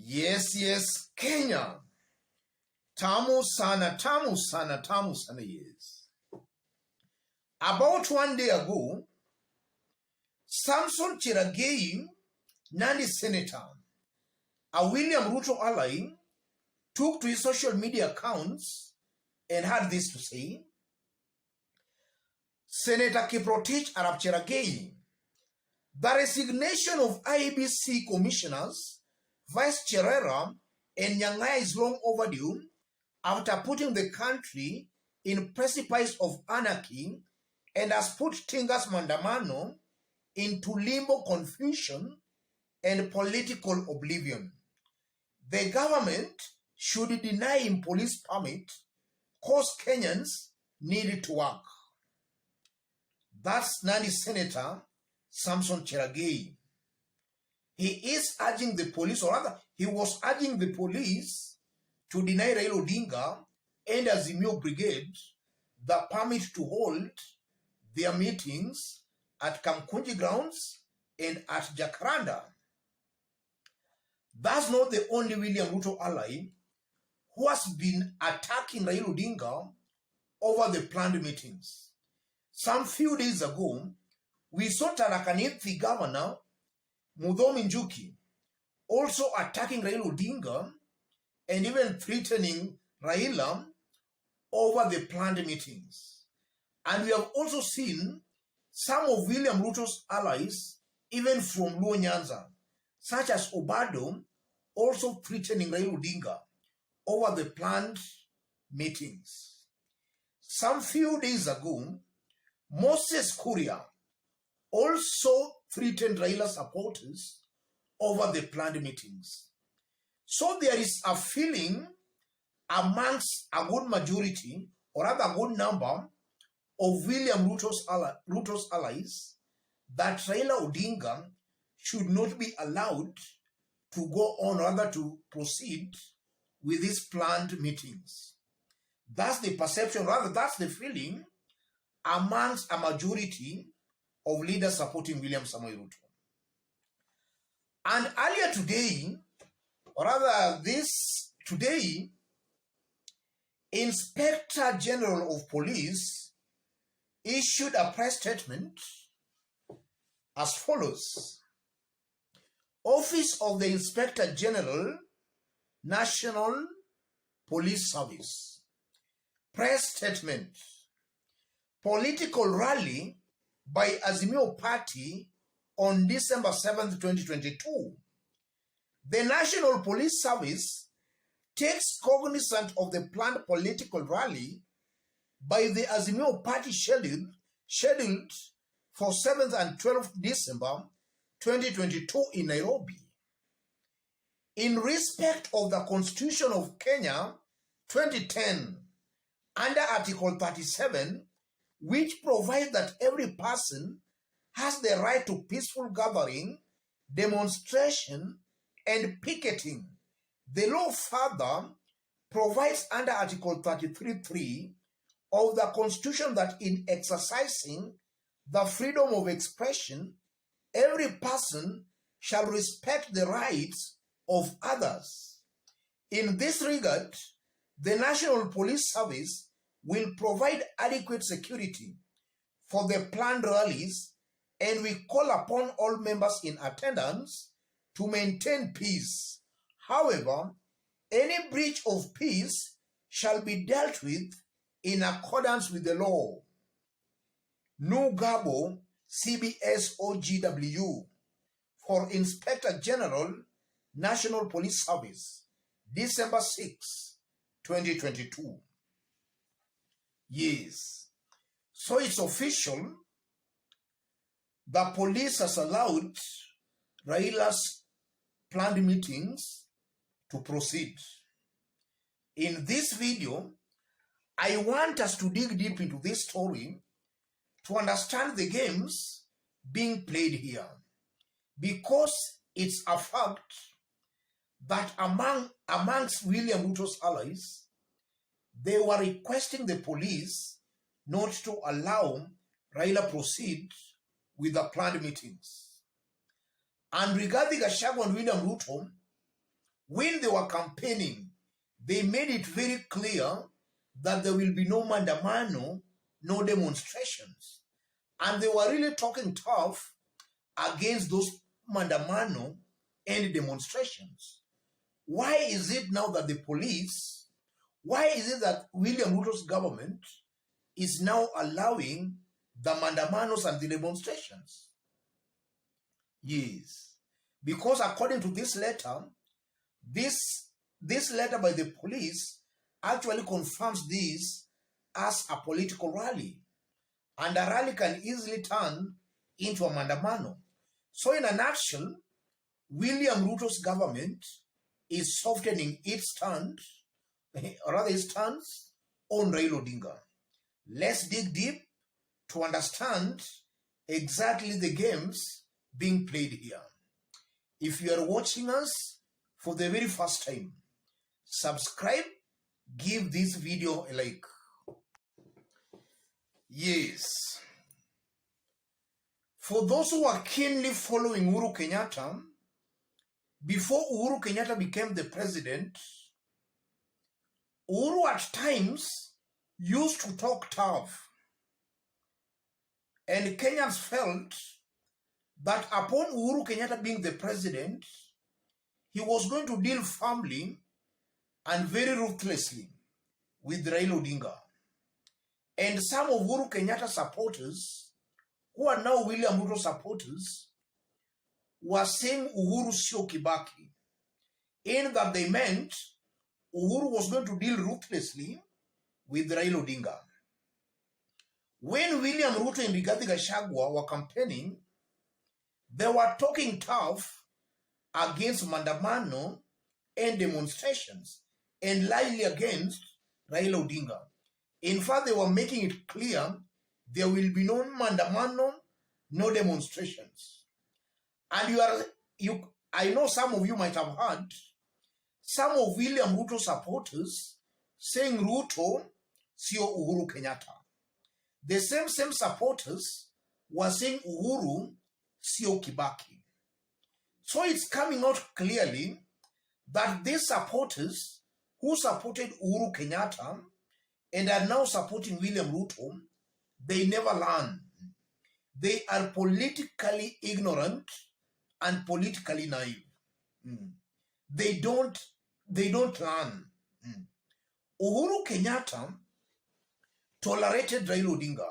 Yes, Kenya. Tamu sana, yes. About 1 day ago, Samson Cherargei, Nandi Senator, a William Ruto ally, took to his social media accounts and had this to say: Senator Kiprotich Arap Cherargei, the resignation of IEBC commissioners Vice Cherera and Nyang'aya is long overdue after putting the country in precipice of anarchy and has put Tingas Mandamano into limbo, confusion and political oblivion. The government should deny him police permit cause Kenyans need to work. That's Nandi Senator Samson Cherargei. He is urging the police, or rather, he was urging the police to deny Raila Odinga and Azimio Brigade the permit to hold their meetings at Kamkunji grounds and at Jacaranda. That's not the only William Ruto ally who has been attacking Raila Odinga over the planned meetings. Some few days ago, we saw Tarakaniti Governor Mudhomi Njuki also attacking Raila Odinga and even threatening Raila over the planned meetings. And we have also seen some of William Ruto's allies, even from Luo Nyanza, such as Obado, also threatening Raila Odinga over the planned meetings. Some few days ago, Moses Kuria also threatened Raila supporters over the planned meetings. So there is a feeling amongst a good majority, or rather a good number, of William Ruto's allies that Raila Odinga should not be allowed to go on, rather to proceed with these planned meetings. That's the perception, rather that's the feeling amongst a majority of leaders supporting William Samoei Ruto. And earlier today, or rather today, Inspector General of Police issued a press statement as follows: Office of the Inspector General, National Police Service. Press statement: political rally by Azimio Party on December 7th, 2022. The National Police Service takes cognizance of the planned political rally by the Azimio Party scheduled for 7th and 12th December 2022 in Nairobi. In respect of the Constitution of Kenya 2010, under Article 37, which provides that every person has the right to peaceful gathering, demonstration, and picketing. The law further provides under Article 33(3) of the Constitution that in exercising the freedom of expression, every person shall respect the rights of others. In this regard, the National Police Service will provide adequate security for the planned rallies, and we call upon all members in attendance to maintain peace. However, any breach of peace shall be dealt with in accordance with the law. Nugabo, CBS OGW, for Inspector General, National Police Service, December 6, 2022. Yes. So it's official. The police has allowed Raila's planned meetings to proceed. In this video, I want us to dig deep into this story to understand the games being played here, because it's a fact that amongst William Ruto's allies, they were requesting the police not to allow Raila proceed with the planned meetings. And Rigathi Gachagua and William Ruto when they were campaigning, they made it very clear that there will be no mandamano, no demonstrations. And they were really talking tough against those mandamano and demonstrations. Why is it now that the police, why is it that William Ruto's government is now allowing the mandamanos and the demonstrations? Yes. Because according to this letter, this letter by the police actually confirms this as a political rally. And a rally can easily turn into a mandamano. So in a nutshell, William Ruto's government is softening its stance, or rather its stance on Raila Odinga. Let's dig deep to understand exactly the games being played here. If you are watching us for the very first time, subscribe, give this video a like. Yes. For those who are keenly following Uhuru Kenyatta, before Uhuru Kenyatta became the president, Uhuru at times used to talk tough. And Kenyans felt that upon Uhuru Kenyatta being the president, he was going to deal firmly and very ruthlessly with Raila Odinga. And some of Uhuru Kenyatta supporters, who are now William Ruto supporters, were saying Uhuru sio Kibaki, in that they meant Uhuru was going to deal ruthlessly with Raila Odinga. When William Ruto and Rigathi Gachagua were campaigning, they were talking tough against mandamano and demonstrations, and lightly against Raila Odinga. In fact, they were making it clear there will be no mandamano, no demonstrations. And I know some of you might have heard some of William Ruto supporters saying Ruto sio Uhuru Kenyatta. The same supporters were saying Uhuru sio Kibaki. So it's coming out clearly that these supporters who supported Uhuru Kenyatta and are now supporting William Ruto, they never learn. They are politically ignorant and politically naive. They don't learn. Uhuru Kenyatta tolerated Raila Odinga.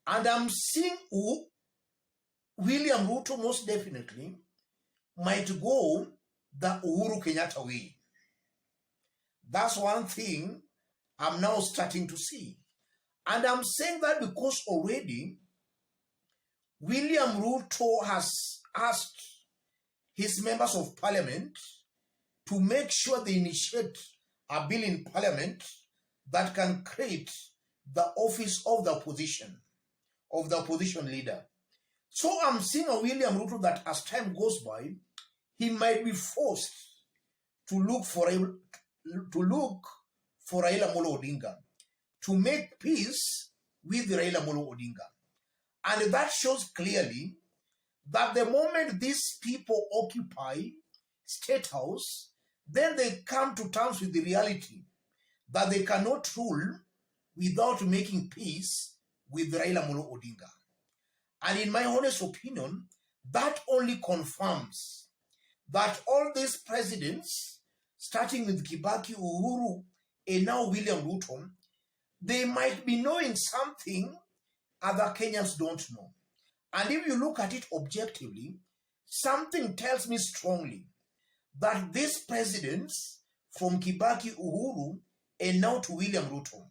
And I'm seeing William Ruto most definitely might go the Uhuru Kenyatta way. That's one thing I'm now starting to see. And I'm saying that because already William Ruto has asked his members of parliament to make sure they initiate a bill in parliament that can create the office of the opposition leader. So I'm seeing a William Ruto that as time goes by, he might be forced to look for Raila Molo Odinga, to make peace with Raila Molo Odinga. And that shows clearly that the moment these people occupy State House, then they come to terms with the reality that they cannot rule without making peace with Raila Molo Odinga. And in my honest opinion, that only confirms that all these presidents, starting with Kibaki, Uhuru, and now William Ruto, they might be knowing something other Kenyans don't know. And if you look at it objectively, something tells me strongly that these presidents, from Kibaki, Uhuru, and now to William Ruto,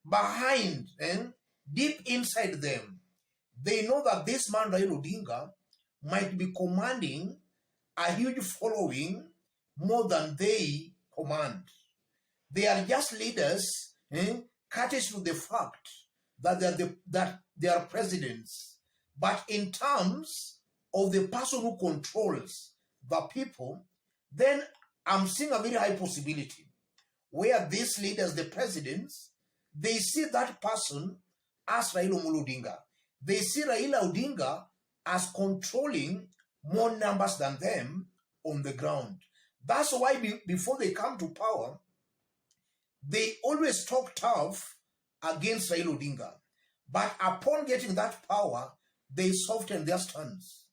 behind and deep inside them, they know that this man Raila Odinga might be commanding a huge following more than they command. They are just leaders, courtesy to the fact that they are presidents. But in terms of the person who controls the people, then I'm seeing a very high possibility where these leaders, the presidents, they see that person as Raila Amolo Odinga. They see Raila Odinga as controlling more numbers than them on the ground. That's why before they come to power, they always talk tough against Raila Odinga. But upon getting that power, they soften their stance.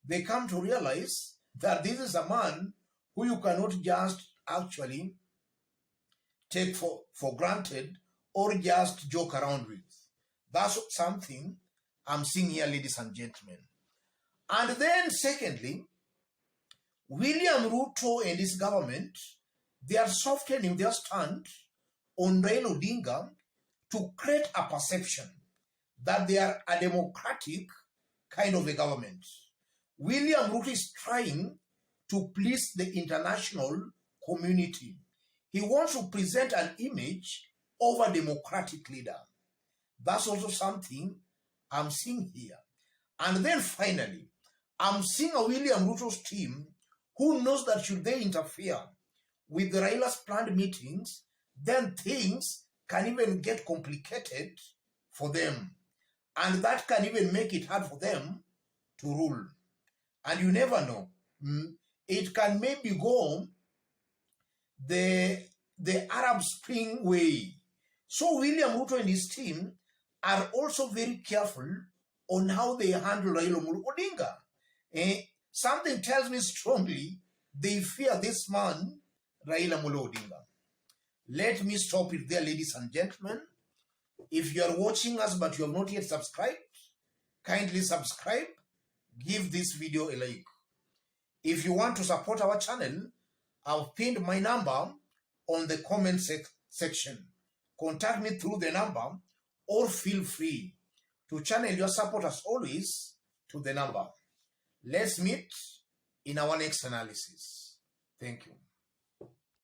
They come to realize that this is a man who you cannot just actually take for granted or just joke around with. That's something I'm seeing here, ladies and gentlemen. And then secondly, William Ruto and his government, they are softening their stand on Raila Odinga to create a perception that they are a democratic kind of a government. William Ruto is trying to please the international community. He wants to present an image of a democratic leader. That's also something I'm seeing here. And then finally, I'm seeing a William Ruto's team who knows that should they interfere with Raila's planned meetings, then things can even get complicated for them. And that can even make it hard for them to rule. And you never know. It can maybe go the Arab Spring way. So William Ruto and his team are also very careful on how they handle Raila Odinga. Something tells me strongly they fear this man, Raila Odinga. Let me stop it there, ladies and gentlemen. If you are watching us but you have not yet subscribed, kindly subscribe. Give this video a like. If you want to support our channel, I've pinned my number on the comment section. Contact me through the number or feel free to channel your support as always to the number. Let's meet in our next analysis. Thank you.